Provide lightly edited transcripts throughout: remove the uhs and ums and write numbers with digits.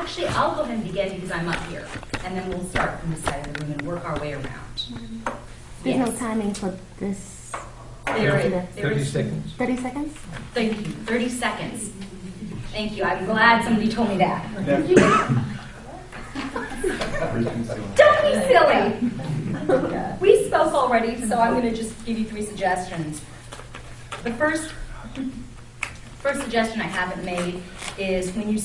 actually, I'll go ahead and begin because I'm up here. And then we'll start from this side of the room and work our way around. There's Yes. no timing for this. There is. 30 seconds. 30 seconds? Thank you. 30 seconds. Thank you. I'm glad somebody told me that. Don't be silly. We spoke already, so I'm going to just give you 3 suggestions. The first suggestion I haven't made is when you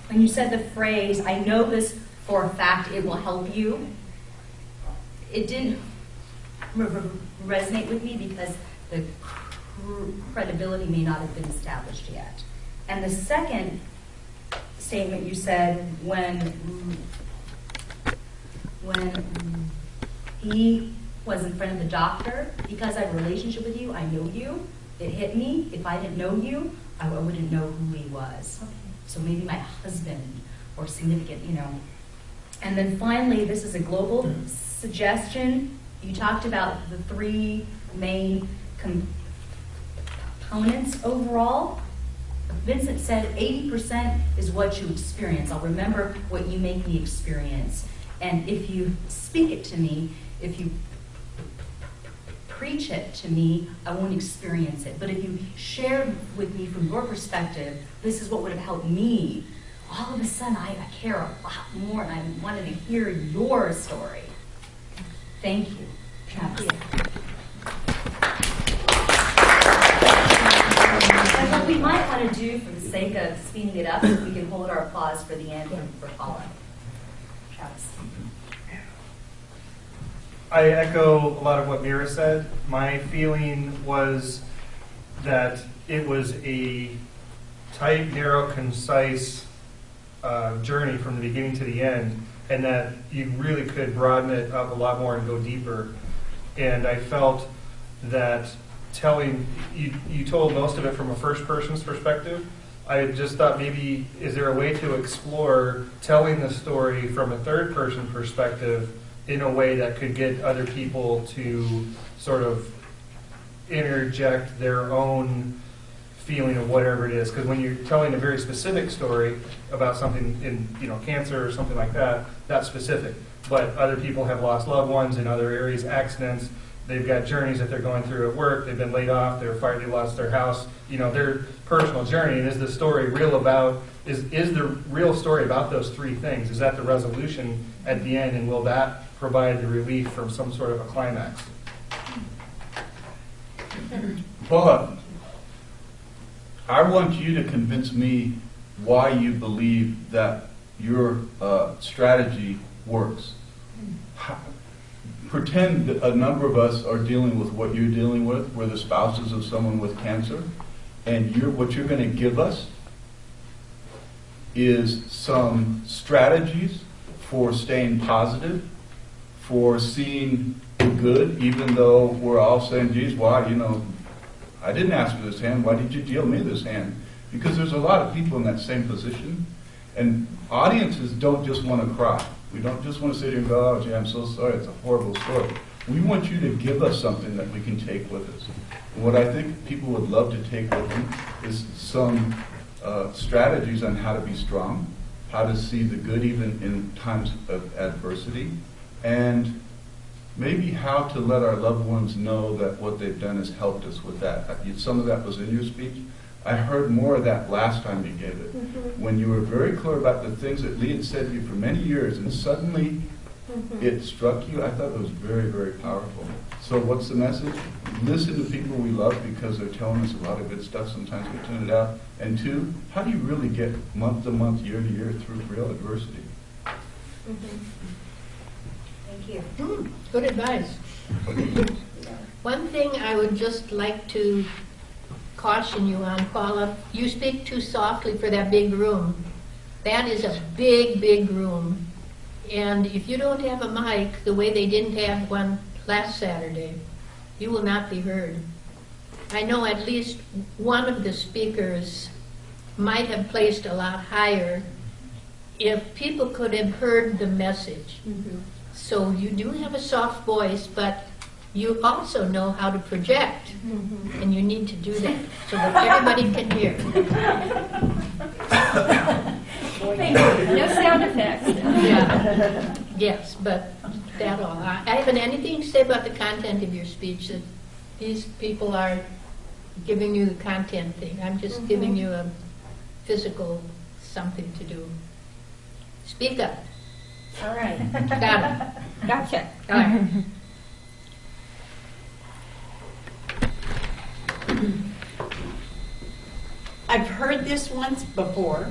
when you said the phrase, "I know this for a fact, it will help you," it didn't resonate with me because the credibility may not have been established yet. And the second statement you said, when he was in front of the doctor, because I have a relationship with you, I know you, it hit me. If I didn't know you, I wouldn't know who he was. Okay. So maybe my husband or significant, you know. And then finally, this is a global suggestion. You talked about the 3 main components overall. Vincent said 80% is what you experience. I'll remember what you make me experience. And if you speak it to me, if you preach it to me, I won't experience it. But if you share with me from your perspective, this is what would have helped me, all of a sudden I care a lot more and I wanted to hear your story. Thank you. Travis. And what we might want to do for the sake of speeding it up is we can hold our applause for the end for Paula. Travis. I echo a lot of what Mira said. My feeling was that it was a tight, narrow, concise journey from the beginning to the end, and that you really could broaden it up a lot more and go deeper. And I felt that you told most of it from a first person's perspective. I just thought maybe, is there a way to explore telling the story from a third person perspective in a way that could get other people to sort of interject their own feeling of whatever it is? Because when you're telling a very specific story about something in, cancer or something like that, that's specific. But other people have lost loved ones in other areas, accidents. They've got journeys that they're going through at work. They've been laid off. They're fired. They lost their house. Their personal journey. And is the story real about? Is the real story about those 3 things? Is that the resolution at the end? And will that provide the relief from some sort of a climax? Paula, I want you to convince me why you believe that your strategy works. Pretend that a number of us are dealing with what you're dealing with. We're the spouses of someone with cancer, and what you're going to give us is some strategies for staying positive, for seeing the good, even though we're all saying, geez, why, I didn't ask for this hand, why did you deal me this hand? Because there's a lot of people in that same position, and audiences don't just want to cry. We don't just want to sit here and go, oh, gee, I'm so sorry, it's a horrible story. We want you to give us something that we can take with us. And what I think people would love to take with them is some strategies on how to be strong, how to see the good even in times of adversity, and maybe how to let our loved ones know that what they've done has helped us with that. Some of that was in your speech. I heard more of that last time you gave it, when you were very clear about the things that Lee had said to you for many years, and suddenly it struck you. I thought it was very, very powerful. So what's the message? Listen to people we love because they're telling us a lot of good stuff. Sometimes we tune it out. And 2, how do you really get month to month, year to year through real adversity? Thank you. Good advice. One thing I would just like to caution you on, Paula, you speak too softly for that big room. That is a big, big room. And if you don't have a mic the way they didn't have one last Saturday, you will not be heard. I know at least one of the speakers might have placed a lot higher if people could have heard the message. So you do have a soft voice, but you also know how to project, and you need to do that so that everybody can hear. No sound effects. Yeah. Yes, but that all. I haven't anything to say about the content of your speech. That these people are giving you the content thing. I'm just giving you a physical something to do. Speak up. All right. Got it. Gotcha. All right. I've heard this once before,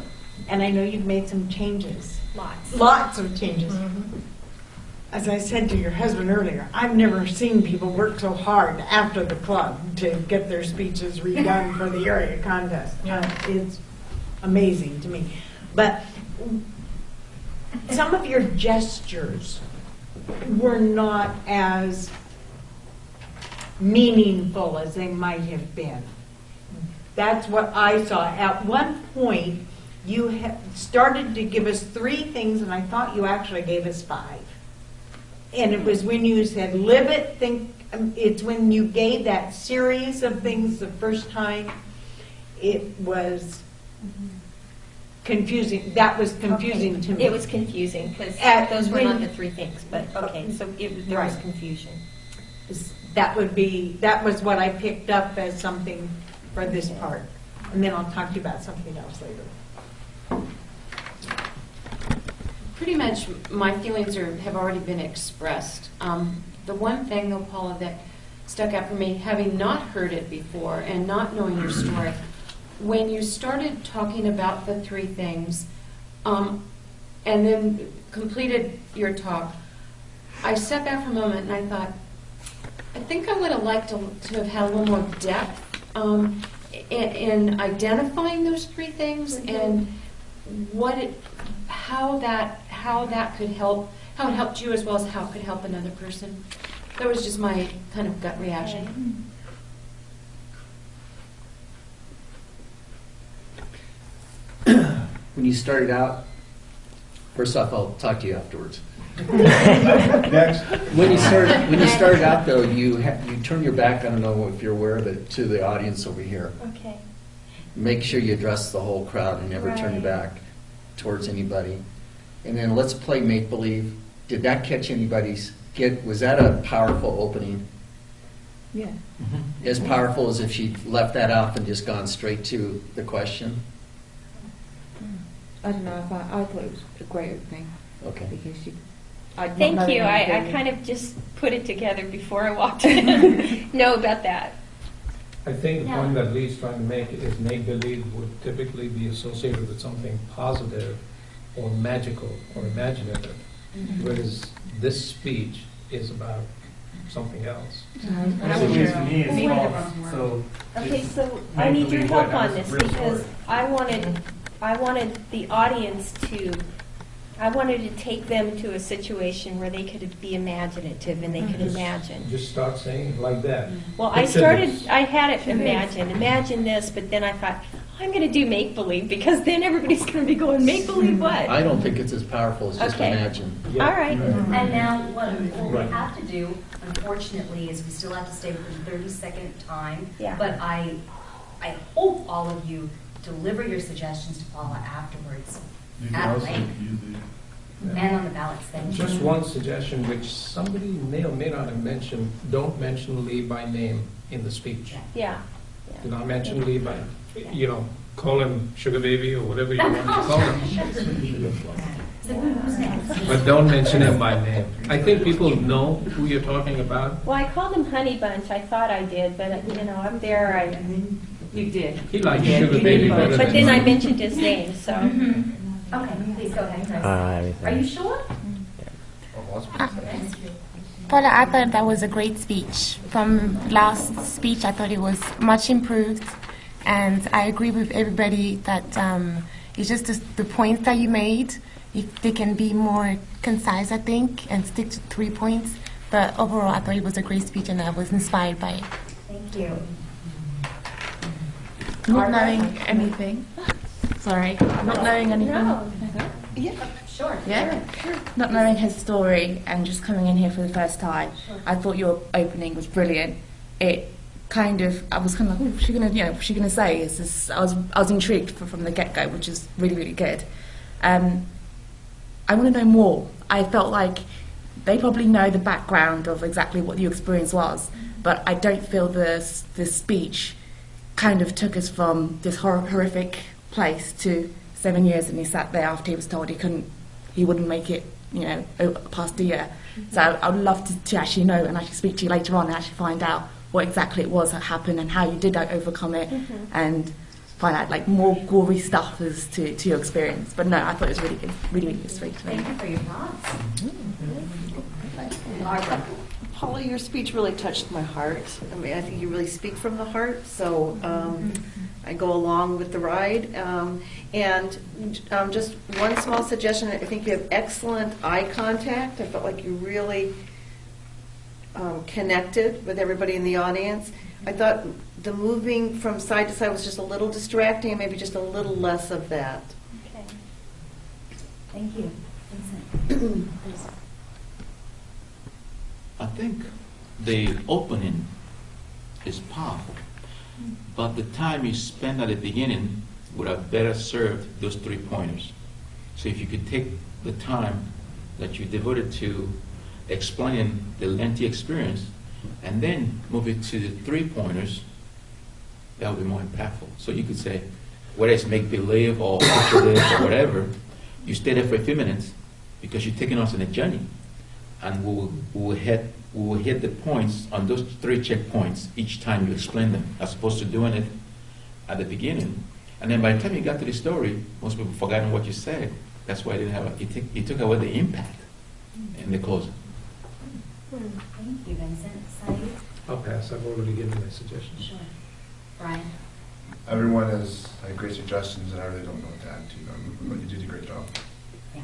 and I know you've made some changes. Lots. Lots of changes. As I said to your husband earlier, I've never seen people work so hard after the club to get their speeches redone for the area contest. It's amazing to me. But some of your gestures were not as meaningful as they might have been. That's what I saw. At one point, you started to give us 3 things, and I thought you actually gave us 5. And it was when you said, live it, think, it's when you gave that series of things the first time, it was confusing. That was confusing to me. It was confusing because those were not the 3 things, but okay, so there was Right. confusion. That was what I picked up as something for this part. And then I'll talk to you about something else later. Pretty much my feelings have already been expressed. The one thing, though, Paula, that stuck out for me, having not heard it before and not knowing your story, when you started talking about the 3 things and then completed your talk, I stepped back for a moment and I thought, I think I would have liked to have had a little more depth in identifying those 3 things and how that could help, how it helped you as well as how it could help another person. That was just my kind of gut reaction. When you started out, first off, I'll talk to you afterwards. Next. When you started out, though, you turn your back. I don't know if you're aware of it, to the audience over here. Okay. Make sure you address the whole crowd and never turn your back towards anybody. And then let's play make believe. Did that catch anybody's? Was that a powerful opening? Yeah. As powerful as if she left that off and just gone straight to the question? I don't know, I thought it was a great opening Okay. because Thank you. I kind of just put it together before I walked in. Know about that. I think the point that Lee's trying to make is make-believe would typically be associated with something positive or magical or imaginative, whereas this speech is about something else. At least to me, it's false. So Okay, it's so I need your make-believe help what? on That's this real because story. I wanted the audience I wanted to take them to a situation where they could be imaginative and they could imagine. Just start saying it like that. Well, I Picture this. started, I had it imagine this, but then I thought, I'm going to do make-believe because then everybody's going to be going, make-believe what? I don't think it's as powerful as just Okay. imagine. Yeah. All right. And now what Right. we have to do, unfortunately, is we still have to stay within 30-second time. Yeah. But I hope all of you deliver your suggestions to Paula afterwards. You can At also length. use And on the ballots then. Just one suggestion, which somebody may or may not have mentioned, don't mention Lee by name in the speech. Yeah. Do not mention Lee by, call him Sugar Baby or whatever you want to call him. But don't mention him by name. I think people know who you're talking about. Well, I called him Honey Bunch. I thought I did, but up there, You did. He likes Sugar Baby better than but then I mentioned his name, so. Okay, please go ahead, Chris. Are you sure? Paula, I thought that was a great speech. From last speech, I thought it was much improved, and I agree with everybody that it's just the points that you made. If they can be more concise, I think, and stick to 3 points. But overall, I thought it was a great speech, and I was inspired by it. Thank you. Not knowing anything. Sorry, not knowing anything. No. Sure. Yeah, not knowing his story and just coming in here for the first time. I thought your opening was brilliant. It kind of, I was kind of like, what's she gonna say? I was intrigued from the get-go, which is really, really good. I want to know more. I felt like they probably know the background of exactly what your experience was, but I don't feel this speech kind of took us from this horrific place to 7 years, and he sat there after he was told he wouldn't make it, past a year. So I would love to actually know and actually speak to you later on and actually find out what exactly it was that happened and how you did overcome it, and find out like more gory stuff as to your experience. But no, I thought it was really good, really good speech. Thank you for your thoughts. Barbara. Paula, your speech really touched my heart. I mean, I think you really speak from the heart, so I go along with the ride. Just one small suggestion, I think you have excellent eye contact. I felt like you really connected with everybody in the audience. I thought the moving from side to side was just a little distracting, and maybe just a little less of that. Okay. Thank you. Vincent. I think the opening is powerful, but the time you spend at the beginning would have better served those 3 pointers. So if you could take the time that you devoted to explaining the lengthy experience and then move it to the 3 pointers, that would be more impactful. So you could say, whether it's make-believe or picture this or whatever, you stay there for a few minutes because you're taking us on a journey. And we will hit the points on those 3 checkpoints each time you explain them, as opposed to doing it at the beginning. And then by the time you got to the story, most people forgotten what you said. That's why it took away the impact in the closing. Thank you, Vincent. Saeed? I'll pass. I've already given my suggestions. Sure. Brian? Everyone has great suggestions, and I really don't know what to add to them, but you did a great job. Yeah.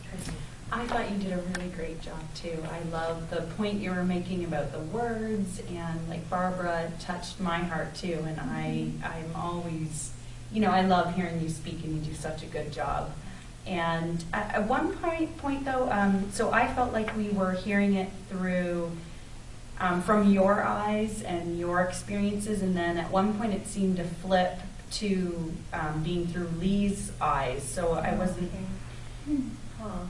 Chrissy? I thought you did a really great job too. I love the point you were making about the words, and like Barbara touched my heart too. And I'm always, I love hearing you speak, and you do such a good job. And at one point though, so I felt like we were hearing it through from your eyes and your experiences, and then at one point it seemed to flip to being through Lee's eyes. So I wasn't.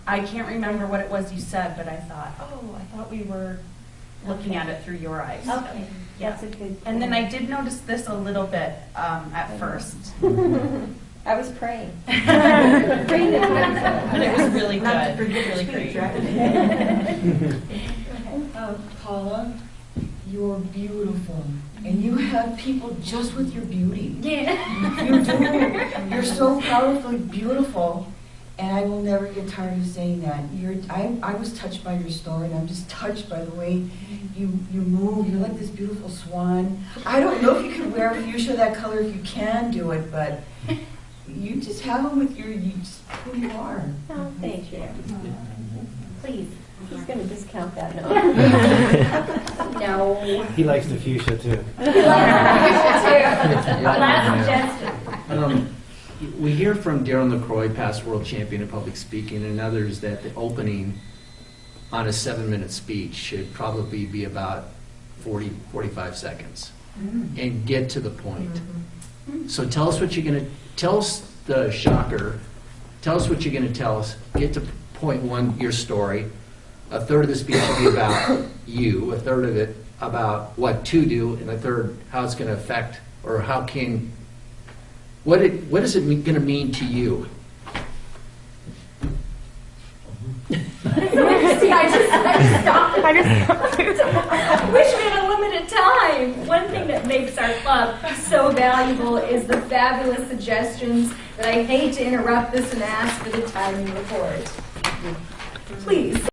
I can't remember what it was you said, but I thought we were looking at it through your eyes. Okay, Yeah. that's a good. And then I did notice this a little bit at first. I was praying. But it was really good, really great. Paula, you're beautiful, and you have people just with your beauty. Yeah. You do. You're so powerfully beautiful, and I will never get tired of saying that. I was touched by your story, and I'm just touched by the way you move. You're like this beautiful swan. I don't know if you could wear fuchsia that color if you can do it, but you just have them with just who you are. Oh, thank you. Please. He's going to discount that now. No. He likes the fuchsia too. Last suggestion. We hear from Darren LaCroix, past world champion in public speaking, and others that the opening on a 7-minute speech should probably be about 45 seconds and get to the point. So tell us what you're going to tell us, the shocker. Tell us what you're going to tell us. Get to point 1, your story. A third of the speech will be about you, a third of it about what to do, and a third how it's going to affect, or what is it going to mean to you? See, I just stopped. I wish we had a limited time. One thing that makes our club so valuable is the fabulous suggestions that I hate to interrupt this and ask for the time you record. Please.